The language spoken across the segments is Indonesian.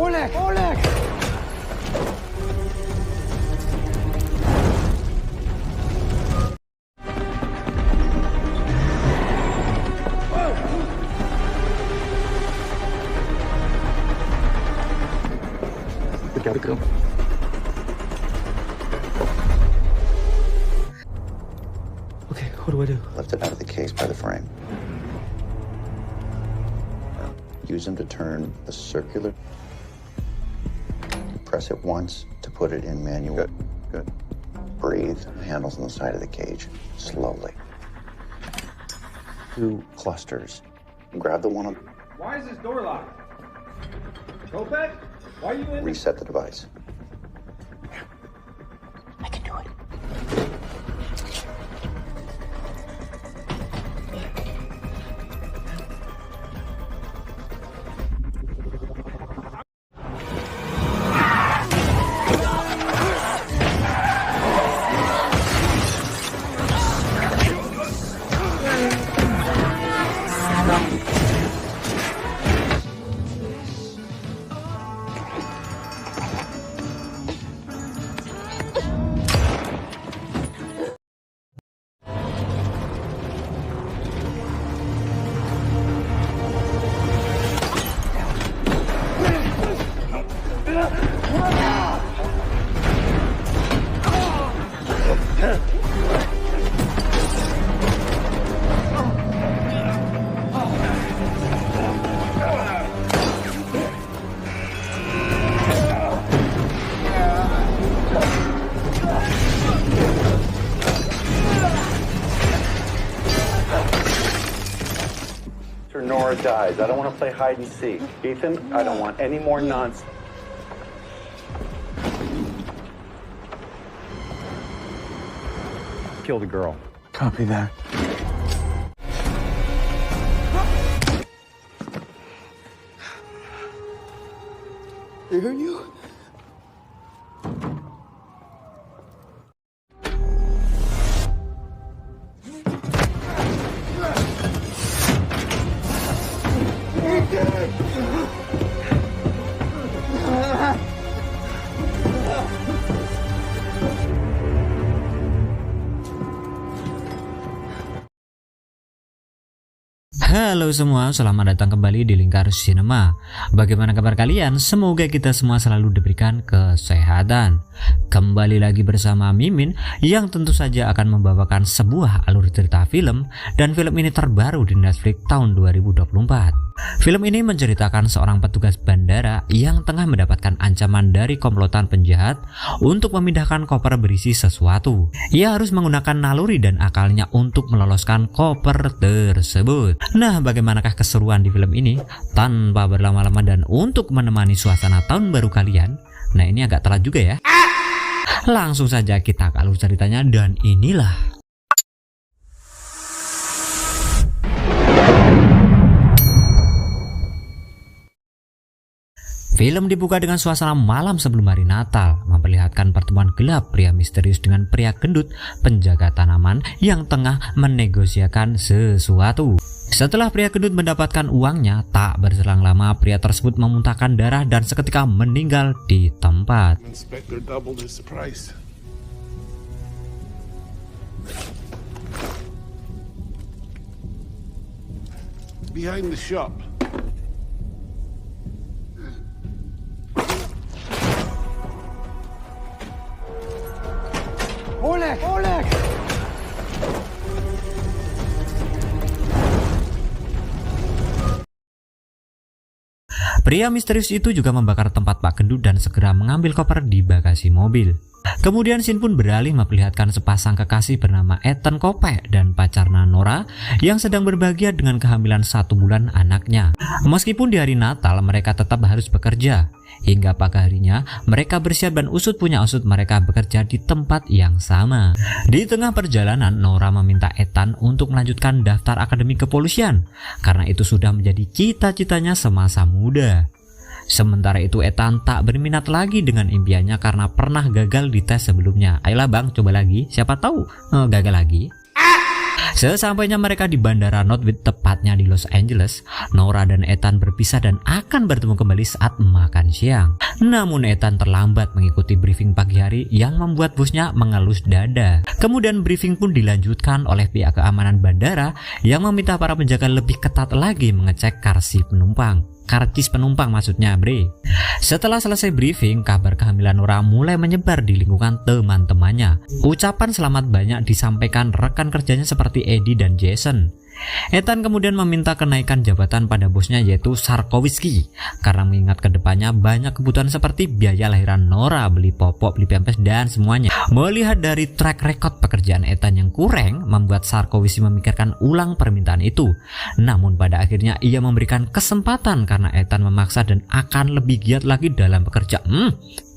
Oleg! Oleg! We gotta go. Okay, what do I do? Lift it out of the case by the frame. Now, use them to turn the circular. Press it once to put it in manual. Good, good. Breathe. Handles on the side of the cage. Slowly. 2 clusters. Grab the one on. Why is this door locked? Kopek? Why are you in? Reset the device. I can do it. Nora dies. I don't want to play hide and seek. Ethan, I don't want any more nonsense. Kill the girl. Copy that. They hurt you? Halo semua, selamat datang kembali di Lingkar Cinema. Bagaimana kabar kalian? Semoga kita semua selalu diberikan kesehatan. Kembali lagi bersama Mimin yang tentu saja akan membawakan sebuah alur cerita film, dan film ini terbaru di Netflix tahun 2024. Film ini menceritakan seorang petugas bandara yang tengah mendapatkan ancaman dari komplotan penjahat untuk memindahkan koper berisi sesuatu. Ia harus menggunakan naluri dan akalnya untuk meloloskan koper tersebut. Nah, bagaimanakah keseruan di film ini? Tanpa berlama-lama dan untuk menemani suasana tahun baru kalian, nah ini agak telat juga ya. Langsung saja kita ke alur ceritanya, dan inilah film. Dibuka dengan suasana malam sebelum hari Natal, memperlihatkan pertemuan gelap pria misterius dengan pria gendut penjaga tanaman yang tengah menegosiasikan sesuatu. Setelah pria gendut mendapatkan uangnya, tak berselang lama pria tersebut memuntahkan darah dan seketika meninggal di tempat. Inspector doubled his price. Behind the shop. Oleg! Oleg! Pria misterius itu juga membakar tempat Pak Gendut dan segera mengambil koper di bagasi mobil. Kemudian scene pun beralih memperlihatkan sepasang kekasih bernama Ethan Kopek dan pacarnya Nora yang sedang berbahagia dengan kehamilan 1 bulan anaknya. Meskipun di hari Natal mereka tetap harus bekerja. Hingga pagi harinya mereka bersiap dan usut punya usut mereka bekerja di tempat yang sama. Di tengah perjalanan Nora meminta Ethan untuk melanjutkan daftar akademi kepolisian karena itu sudah menjadi cita-citanya semasa muda. Sementara itu Ethan tak berminat lagi dengan impiannya karena pernah gagal di tes sebelumnya. Ayolah bang, coba lagi, siapa tahu gagal lagi. Sesampainya mereka di Bandara Northwich, tepatnya di Los Angeles, Nora dan Ethan berpisah dan akan bertemu kembali saat makan siang. Namun Ethan terlambat mengikuti briefing pagi hari yang membuat bosnya mengelus dada. Kemudian briefing pun dilanjutkan oleh pihak keamanan bandara yang meminta para penjaga lebih ketat lagi mengecek karcis penumpang maksudnya bre. Setelah selesai briefing, kabar kehamilan Nora mulai menyebar di lingkungan teman-temannya. Ucapan selamat banyak disampaikan rekan kerjanya seperti Eddie dan Jason. Ethan kemudian meminta kenaikan jabatan pada bosnya yaitu Sarkowski karena mengingat kedepannya banyak kebutuhan seperti biaya lahiran Nora, beli popok, beli pampers dan semuanya. Melihat dari track record pekerjaan Ethan yang kurang, membuat Sarkowski memikirkan ulang permintaan itu. Namun pada akhirnya ia memberikan kesempatan karena Ethan memaksa dan akan lebih giat lagi dalam bekerja.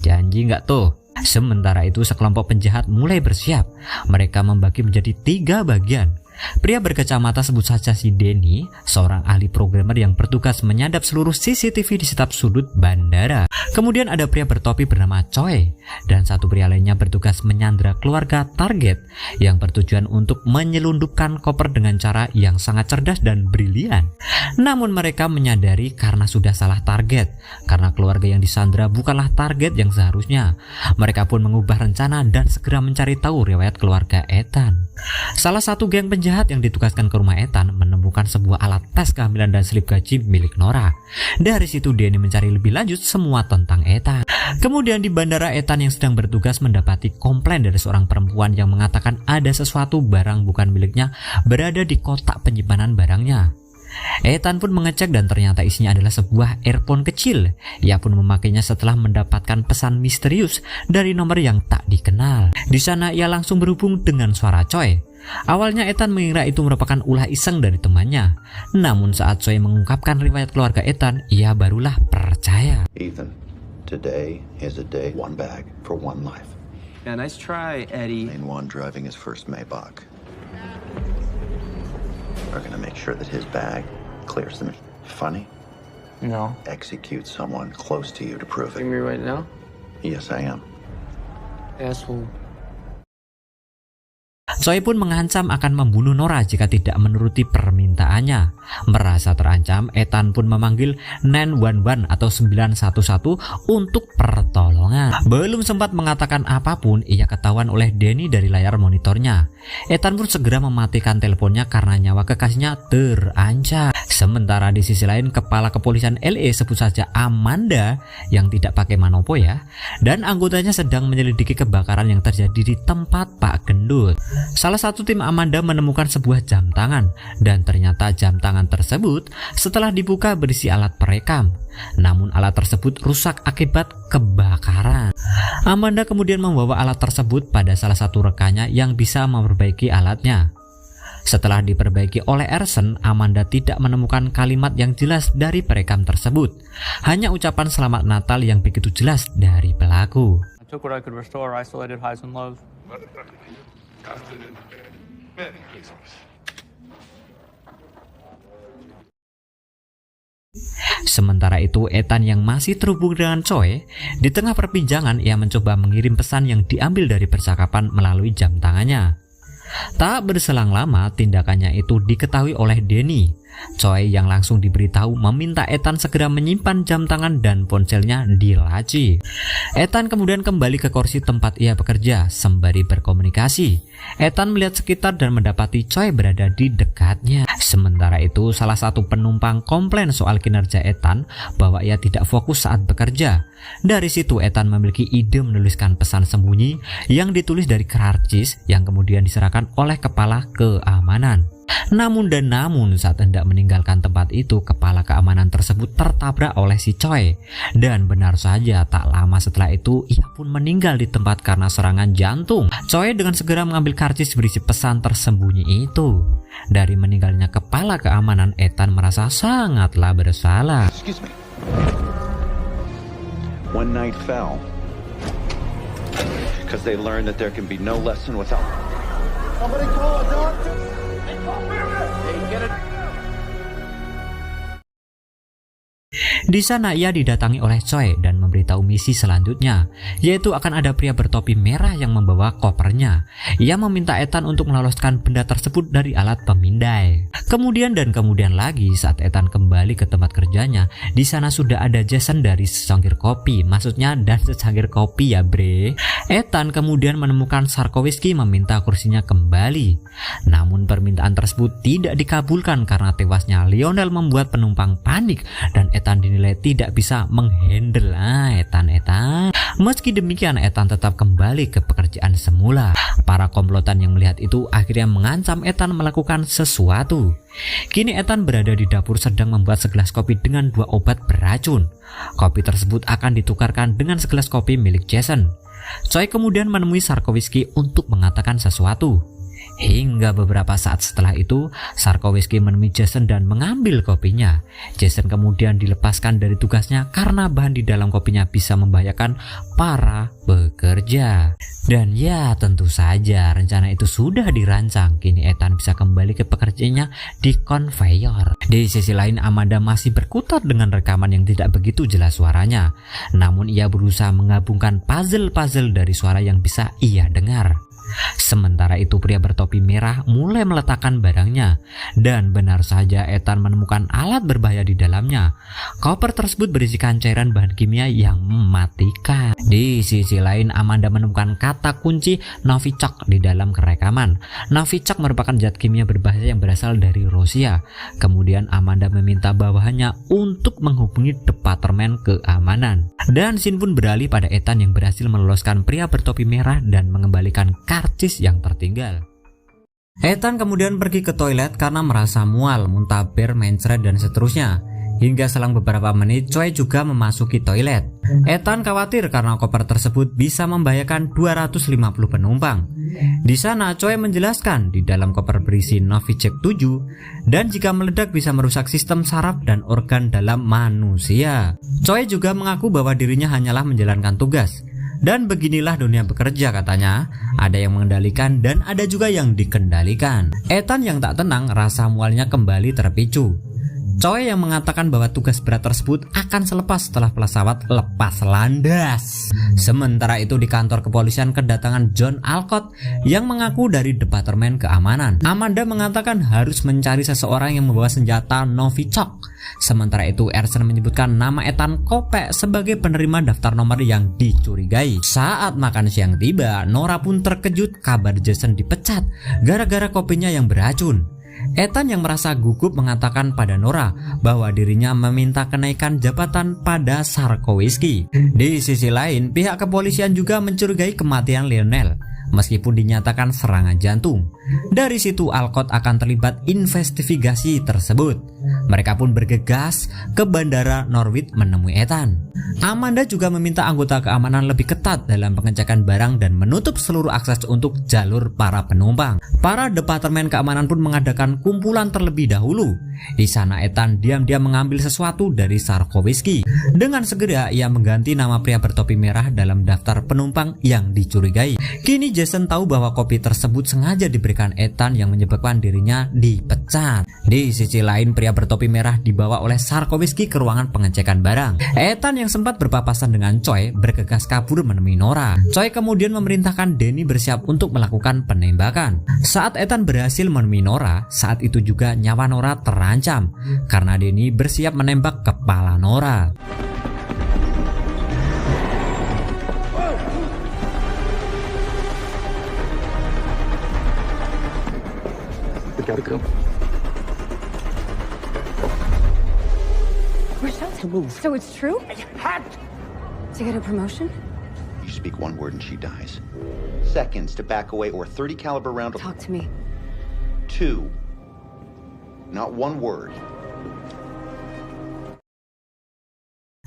Janji nggak tuh? Sementara itu sekelompok penjahat mulai bersiap. Mereka membagi menjadi 3 bagian. Pria berkacamata sebut saja si Denny, seorang ahli programmer yang bertugas menyadap seluruh CCTV di setiap sudut bandara. Kemudian ada pria bertopi bernama Choi dan satu pria lainnya bertugas menyandra keluarga target yang bertujuan untuk menyelundupkan koper dengan cara yang sangat cerdas dan brilian. Namun mereka menyadari karena sudah salah target, karena keluarga yang disandra bukanlah target yang seharusnya. Mereka pun mengubah rencana dan segera mencari tahu riwayat keluarga Ethan. Salah satu geng penjahat yang ditugaskan ke rumah Ethan menemukan sebuah alat tes kehamilan dan slip gaji milik Nora. Dari situ Denny mencari lebih lanjut semua tentang Ethan. Kemudian di bandara, Ethan yang sedang bertugas mendapati komplain dari seorang perempuan yang mengatakan ada sesuatu barang bukan miliknya berada di kotak penyimpanan barangnya. Ethan pun mengecek dan ternyata isinya adalah sebuah earphone kecil. Ia pun memakainya setelah mendapatkan pesan misterius dari nomor yang tak dikenal. Di sana ia langsung berhubung dengan suara Choi. Awalnya Ethan mengira itu merupakan ulah iseng dari temannya. Namun saat Choi mengungkapkan riwayat keluarga Ethan, ia barulah percaya. Ethan, today is a day, one bag for one life. Yeah, nice try, Eddie. Main one driving his first Maybach. We're gonna make sure that his bag clears the... Funny? No. Execute someone close to you to prove it. Me right now? Yes, I am. Asshole. Choi pun mengancam akan membunuh Nora jika tidak menuruti permintaannya. Merasa terancam, Ethan pun memanggil 911 atau 911 untuk pertolongan. Belum sempat mengatakan apapun, ia ketahuan oleh Denny dari layar monitornya. Ethan pun segera mematikan teleponnya karena nyawa kekasihnya terancam. Sementara di sisi lain, kepala kepolisian LA sebut saja Amanda yang tidak pakai manopo ya, dan anggotanya sedang menyelidiki kebakaran yang terjadi di tempat Pak Gendut. Salah satu tim Amanda menemukan sebuah jam tangan dan ternyata jam tangan tersebut setelah dibuka berisi alat perekam. Namun alat tersebut rusak akibat kebakaran. Amanda kemudian membawa alat tersebut pada salah satu rekannya yang bisa memperbaiki alatnya. Setelah diperbaiki oleh Erson, Amanda tidak menemukan kalimat yang jelas dari perekam tersebut. Hanya ucapan selamat Natal yang begitu jelas dari pelaku. I took what I could restore, isolated highs and lows. Sementara itu, Ethan yang masih terhubung dengan Choi, di tengah perbincangan ia mencoba mengirim pesan yang diambil dari percakapan melalui jam tangannya. Tak berselang lama, tindakannya itu diketahui oleh Denny. Choi yang langsung diberitahu meminta Ethan segera menyimpan jam tangan dan ponselnya di laci. Ethan kemudian kembali ke kursi tempat ia bekerja sembari berkomunikasi. Ethan melihat sekitar dan mendapati Choi berada di dekatnya. Sementara itu, salah satu penumpang komplain soal kinerja Ethan bahwa ia tidak fokus saat bekerja. Dari situ Ethan memiliki ide menuliskan pesan sembunyi yang ditulis dari karcis yang kemudian diserahkan oleh kepala keamanan. Namun saat hendak meninggalkan tempat itu, kepala keamanan tersebut tertabrak oleh si Choi. Dan benar saja, tak lama setelah itu ia pun meninggal di tempat karena serangan jantung. Choi dengan segera mengambil karcis berisi pesan tersembunyi itu. Dari meninggalnya kepala keamanan, Ethan merasa sangatlah bersalah. Excuse me. One night fell because they learned that there can be no lesson without... Somebody call a doctor! Di sana ia didatangi oleh Choi dan memberitahu memberitahu misi selanjutnya, yaitu akan ada pria bertopi merah yang membawa kopernya. Ia meminta Ethan untuk meloloskan benda tersebut dari alat pemindai. Kemudian lagi saat Ethan kembali ke tempat kerjanya, di sana sudah ada Jason dari secangkir kopi. Maksudnya dan secangkir kopi ya bre. Ethan kemudian menemukan Sarkowski meminta kursinya kembali. Namun permintaan tersebut tidak dikabulkan karena tewasnya Lionel membuat penumpang panik dan Ethan dinilai tidak bisa menghandle. Ethan. Meski demikian Ethan tetap kembali ke pekerjaan semula. Para komplotan yang melihat itu akhirnya mengancam Ethan melakukan sesuatu. Kini Ethan berada di dapur sedang membuat segelas kopi dengan 2 obat beracun. Kopi tersebut akan ditukarkan dengan segelas kopi milik Jason. Choi kemudian menemui Sarkowski untuk mengatakan sesuatu. Hingga beberapa saat setelah itu, Sarkowski menemui Jason dan mengambil kopinya. Jason kemudian dilepaskan dari tugasnya karena bahan di dalam kopinya bisa membahayakan para pekerja. Dan ya tentu saja rencana itu sudah dirancang. Kini Ethan bisa kembali ke pekerjaannya di konveyor. Di sisi lain Amanda masih berkutat dengan rekaman yang tidak begitu jelas suaranya. Namun ia berusaha menggabungkan puzzle-puzzle dari suara yang bisa ia dengar. Sementara itu pria bertopi merah mulai meletakkan barangnya dan benar saja Ethan menemukan alat berbahaya di dalamnya. Koper tersebut berisikan cairan bahan kimia yang mematikan. Di sisi lain Amanda menemukan kata kunci Novichok di dalam rekaman. Novichok merupakan zat kimia berbahaya yang berasal dari Rusia. Kemudian Amanda meminta bawahannya untuk menghubungi Departemen Keamanan. Dan scene pun beralih pada Ethan yang berhasil meloloskan pria bertopi merah dan mengembalikan karcis yang tertinggal. Ethan kemudian pergi ke toilet karena merasa mual, muntaber, mencret dan seterusnya. Hingga selang beberapa menit Choi juga memasuki toilet. Ethan khawatir karena koper tersebut bisa membahayakan 250 penumpang. Di sana Choi menjelaskan di dalam koper berisi Novichok 7 dan jika meledak bisa merusak sistem saraf dan organ dalam manusia. Choi juga mengaku bahwa dirinya hanyalah menjalankan tugas. Dan beginilah dunia bekerja katanya, ada yang mengendalikan dan ada juga yang dikendalikan. Ethan yang tak tenang, rasa mualnya kembali terpicu. Choi yang mengatakan bahwa tugas berat tersebut akan selepas setelah pesawat lepas landas. Sementara itu di kantor kepolisian kedatangan John Alcott yang mengaku dari Departemen Keamanan. Amanda mengatakan harus mencari seseorang yang membawa senjata Novichok. Sementara itu Ersen menyebutkan nama Ethan Kopek sebagai penerima daftar nomor yang dicurigai. Saat makan siang tiba, Nora pun terkejut kabar Jason dipecat gara-gara kopinya yang beracun. Ethan yang merasa gugup mengatakan pada Nora bahwa dirinya meminta kenaikan jabatan pada Sarkowski. Di sisi lain, pihak kepolisian juga mencurigai kematian Lionel meskipun dinyatakan serangan jantung. Dari situ Alcott akan terlibat investigasi tersebut. Mereka pun bergegas ke bandara Norwich menemui Ethan. Amanda juga meminta anggota keamanan lebih ketat dalam pengecekan barang dan menutup seluruh akses untuk jalur para penumpang. Para Departemen Keamanan pun mengadakan kumpulan terlebih dahulu. Di sana Ethan diam-diam mengambil sesuatu dari Sarkowski. Dengan segera ia mengganti nama pria bertopi merah dalam daftar penumpang yang dicurigai. Kini Jason tahu bahwa kopi tersebut sengaja diberikan Ethan yang menyebabkan dirinya dipecat. Di sisi lain pria bertopi merah dibawa oleh Sarkowski ke ruangan pengecekan barang. Ethan yang sempat berpapasan dengan Choi bergegas kabur menemui Nora. Choi kemudian memerintahkan Denny bersiap untuk melakukan penembakan. Saat Ethan berhasil menemui Nora, saat itu juga nyawa Nora terancam karena Denny bersiap menembak kepala Nora. We gotta go. We're to move. So it's true? I had To get a promotion? You speak one word and she dies. Seconds to back away or 30 caliber round. Talk to me. 2. Not one word.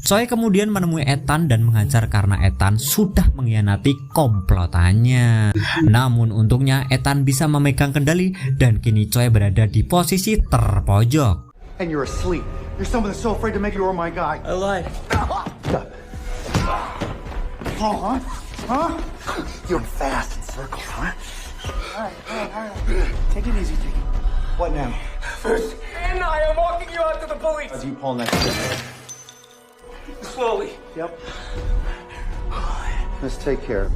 Choi kemudian menemui Ethan dan menghajar karena Ethan sudah mengkhianati komplotannya. Namun untungnya Ethan bisa memegang kendali dan kini Choi berada di posisi terpojok. And you're asleep. You're someone that's so afraid to make you my guy. I lied. Oh, huh? Huh? You're fast in circles, huh? All right. Take it easy, Jiggy. What now? First, and I am walking you out to the police. Are you pulling that shit? Slowly. Yep. Let's take care.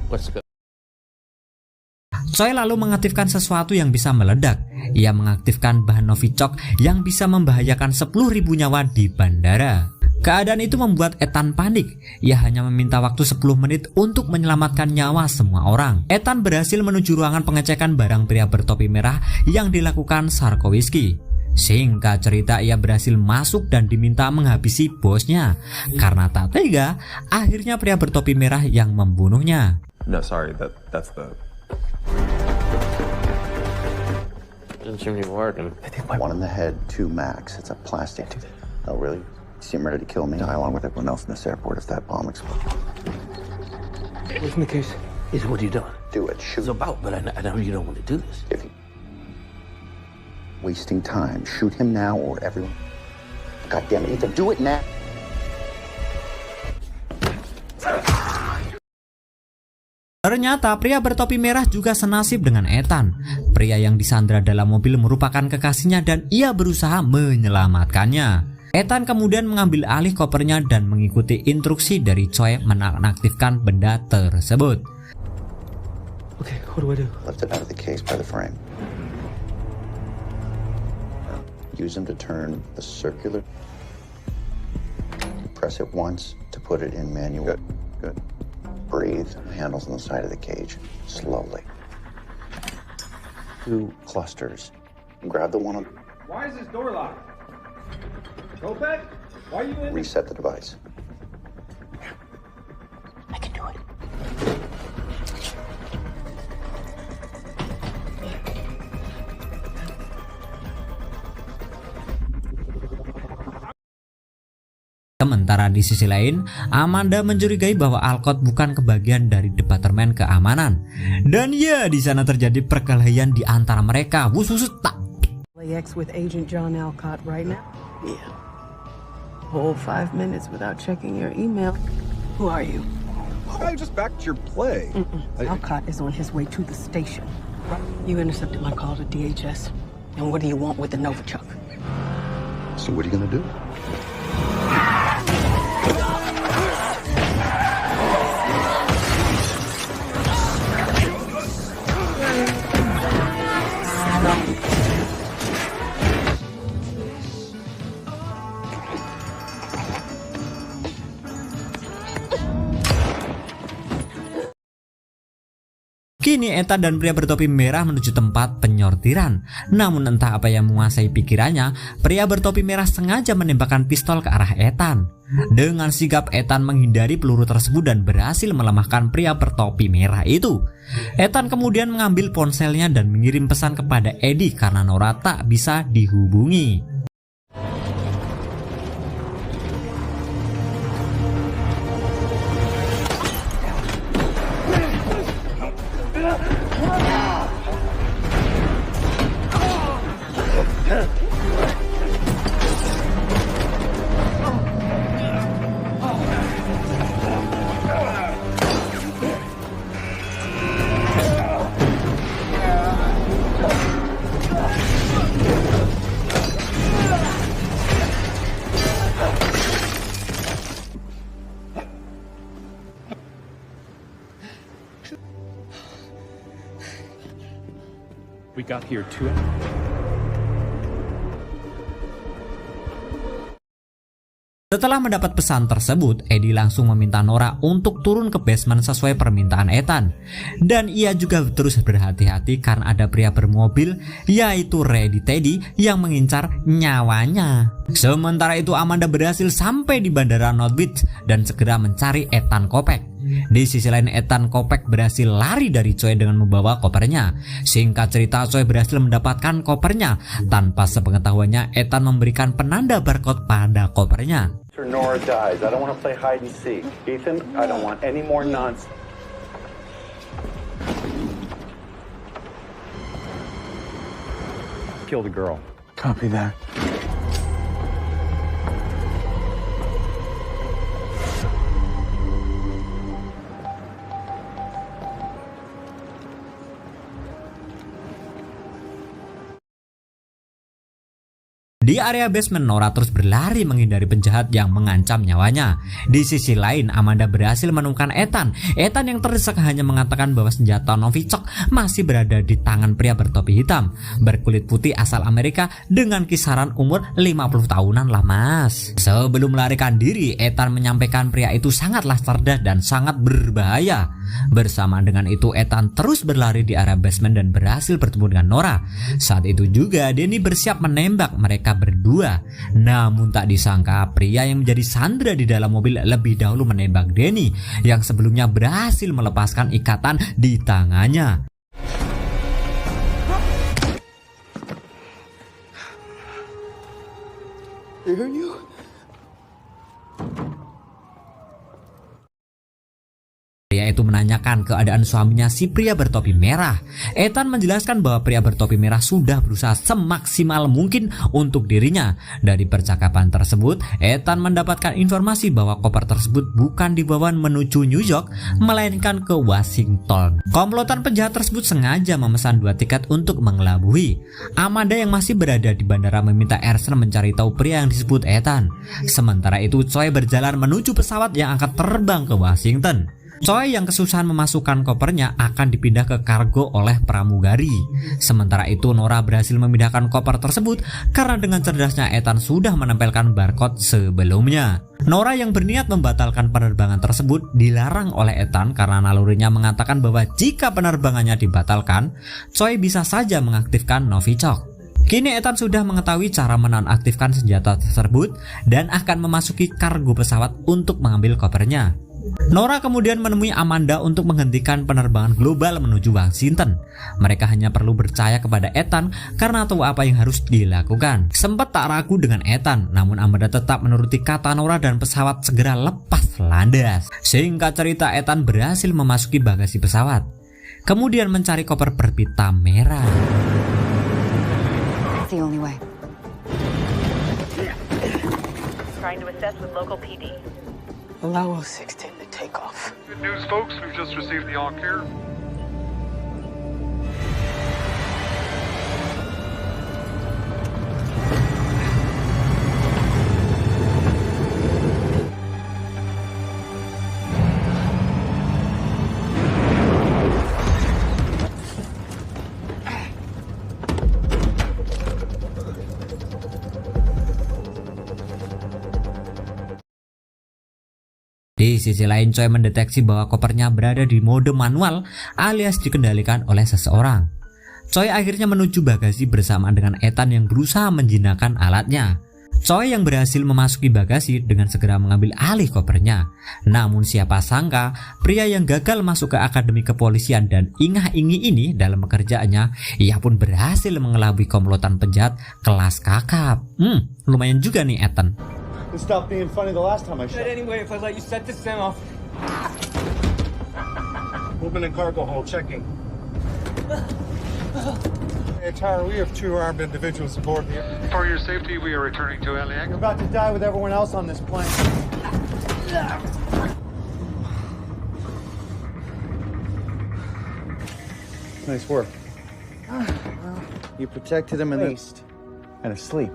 Let's go. Choi lalu mengaktifkan sesuatu yang bisa meledak. Ia mengaktifkan bahan Novichok yang bisa membahayakan 10.000 nyawa di bandara. Keadaan itu membuat Ethan panik. Ia hanya meminta waktu 10 menit untuk menyelamatkan nyawa semua orang. Ethan berhasil menuju ruangan pengecekan barang pria bertopi merah yang dilakukan Sarkowski. Singkat cerita, ia berhasil masuk dan diminta menghabisi bosnya. Karena tak tega, akhirnya pria bertopi merah yang membunuhnya. No, sorry, that's the... Doesn't seem to be working. One in the head, 2 max. It's a plastic. Oh, really? You seem ready to kill me? Die along with everyone else in this airport if that bomb explodes. What's in the case? Is what you done? Do it. Shoot. It's about, but I know you don't want to do this. If you... Wasting time. Shoot him now or everyone... God damn it, Ethan, do it now! Ternyata pria bertopi merah juga senasib dengan Ethan. Pria yang disandra dalam mobil merupakan kekasihnya dan ia berusaha menyelamatkannya. Ethan kemudian mengambil alih kopernya dan mengikuti instruksi dari Choi menonaktifkan benda tersebut. Okay, what do I do? Lift it out of the case by the frame. Use them to turn the circular. Press it once to put it in manual. Good, good. Breathe. Handles on the side of the cage. Slowly. 2 clusters. Grab the one on... Why is this door locked? Kopech? Why are you in? Reset the device. I can do it. Sementara di sisi lain, Amanda mencurigai bahwa Alcott bukan kebagian dari Departemen Keamanan. Dan ya, di sana terjadi perkelahian di antara mereka. Tak. LAX with Agent John Alcott right now? Yeah. Whole 5 minutes without checking your email. Who are you? I just backed your play. Alcott is on his way to the station. You intercepted my call to DHS. And what do you want with the Novichok? So what are you gonna do? Kini Ethan dan pria bertopi merah menuju tempat penyortiran. Namun entah apa yang menguasai pikirannya, pria bertopi merah sengaja menembakkan pistol ke arah Ethan. Dengan sigap Ethan menghindari peluru tersebut dan berhasil melemahkan pria bertopi merah itu. Ethan kemudian mengambil ponselnya dan mengirim pesan kepada Eddie karena Nora tak bisa dihubungi. We got here too. Setelah mendapat pesan tersebut, Eddie langsung meminta Nora untuk turun ke basement sesuai permintaan Ethan. Dan ia juga terus berhati-hati karena ada pria bermobil, yaitu Reddy Teddy yang mengincar nyawanya. Sementara itu Amanda berhasil sampai di bandara North Beach dan segera mencari Ethan Kopech. Di sisi lain Ethan Kopech berhasil lari dari Choi dengan membawa kopernya. Singkat cerita, Choi berhasil mendapatkan kopernya. Tanpa sepengetahuannya, Ethan memberikan penanda barcode pada kopernya. Nora dies. I don't want to play hide and seek. Ethan, I don't want any more nonsense. Kill the girl. Copy that. Di area basement, Nora terus berlari menghindari penjahat yang mengancam nyawanya. Di sisi lain, Amanda berhasil menemukan Ethan. Ethan yang terdesak hanya mengatakan bahwa senjata Novichok masih berada di tangan pria bertopi hitam berkulit putih asal Amerika dengan kisaran umur 50 tahunan lah mas. Sebelum melarikan diri, Ethan menyampaikan pria itu sangatlah cerdas dan sangat berbahaya. Bersamaan dengan itu, Ethan terus berlari di area basement dan berhasil bertemu dengan Nora. Saat itu juga Danny bersiap menembak mereka berdua. Namun tak disangka pria yang menjadi sandera di dalam mobil lebih dahulu menembak Danny yang sebelumnya berhasil melepaskan ikatan di tangannya. Pria itu menanyakan keadaan suaminya, si pria bertopi merah. Ethan menjelaskan bahwa pria bertopi merah sudah berusaha semaksimal mungkin untuk dirinya. Dari percakapan tersebut, Ethan mendapatkan informasi bahwa koper tersebut bukan dibawa menuju New York, melainkan ke Washington. Komplotan penjahat tersebut sengaja memesan 2 tiket untuk mengelabui. Amanda yang masih berada di bandara meminta Erson mencari tahu pria yang disebut Ethan. Sementara itu, Choi berjalan menuju pesawat yang akan terbang ke Washington. Choi yang kesusahan memasukkan kopernya akan dipindah ke kargo oleh pramugari. Sementara itu, Nora berhasil memindahkan koper tersebut karena dengan cerdasnya Ethan sudah menempelkan barcode sebelumnya. Nora yang berniat membatalkan penerbangan tersebut dilarang oleh Ethan karena nalurinya mengatakan bahwa jika penerbangannya dibatalkan, Choi bisa saja mengaktifkan Novichok. Kini Ethan sudah mengetahui cara menonaktifkan senjata tersebut dan akan memasuki kargo pesawat untuk mengambil kopernya. Nora kemudian menemui Amanda untuk menghentikan penerbangan global menuju Washington. Mereka hanya perlu percaya kepada Ethan karena tahu apa yang harus dilakukan. Sempat tak ragu dengan Ethan, namun Amanda tetap menuruti kata Nora dan pesawat segera lepas landas. Singkat cerita, Ethan berhasil memasuki bagasi pesawat, kemudian mencari koper berpita merah. It's the only way. Trying to assess with local PD. Allow 16 to take off. Good news, folks. We've just received the all-clear. Di sisi lain, Choi mendeteksi bahwa kopernya berada di mode manual alias dikendalikan oleh seseorang. Choi akhirnya menuju bagasi bersamaan dengan Ethan yang berusaha menjinakkan alatnya. Choi yang berhasil memasuki bagasi dengan segera mengambil alih kopernya. Namun siapa sangka pria yang gagal masuk ke akademi kepolisian dan ingah-ingi ini dalam pekerjaannya, ia pun berhasil mengelabui komplotan penjahat kelas kakap. Lumayan juga nih Ethan. Stop being funny the last time I shot. Anyway, if I let you set this thing off. Movement in cargo hold, checking. Hey, Tara, we have 2 armed individuals aboard here. For your safety, we are returning to Eliang. We're about to die with everyone else on this plane. Nice work. You protected him in the waist and asleep.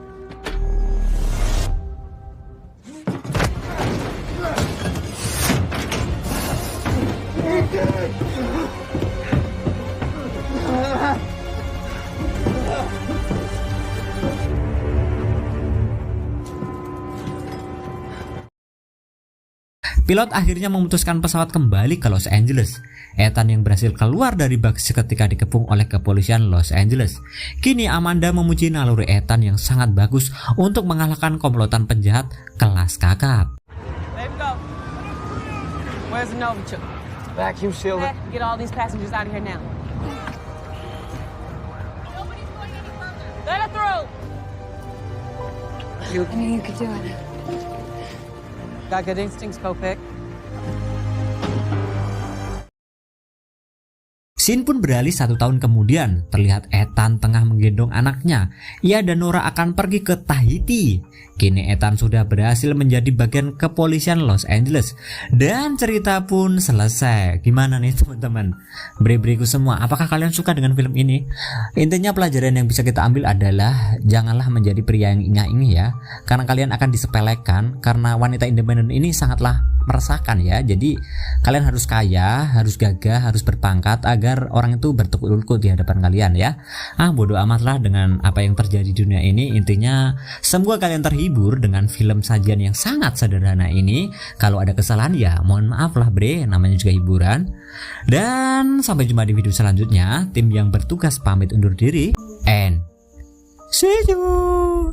Pilot akhirnya memutuskan pesawat kembali ke Los Angeles. Ethan yang berhasil keluar dari bagasi ketika dikepung oleh kepolisian Los Angeles. Kini Amanda memuji naluri Ethan yang sangat bagus untuk mengalahkan komplotan penjahat kelas kakap. Let him go. Where's the Novichok? Vacuum seal it. Get all these passengers out of here now. Nobody's going any further. Let her through. I knew you could do it. Got good instincts, Kopek. Scene pun beralih 1 tahun kemudian. Terlihat Ethan tengah menggendong anaknya. Ia dan Nora akan pergi ke Tahiti. Kini Ethan sudah berhasil menjadi bagian kepolisian Los Angeles. Dan cerita pun selesai. Gimana nih teman-teman? Bre-breku semua, apakah kalian suka dengan film ini? Intinya pelajaran yang bisa kita ambil adalah janganlah menjadi pria yang ingah-ingih ya. Karena kalian akan disepelekan. Karena wanita independen ini sangatlah meresahkan ya. Jadi kalian harus kaya, harus gagah, harus berpangkat agar orang itu bertekuk lutut di hadapan kalian ya. Bodoh amatlah dengan apa yang terjadi di dunia ini. Intinya semoga kalian terhibur dengan film sajian yang sangat sederhana ini. Kalau ada kesalahan ya mohon maaf lah bre, namanya juga hiburan. Dan sampai jumpa di video selanjutnya. Tim yang bertugas pamit undur diri and see you.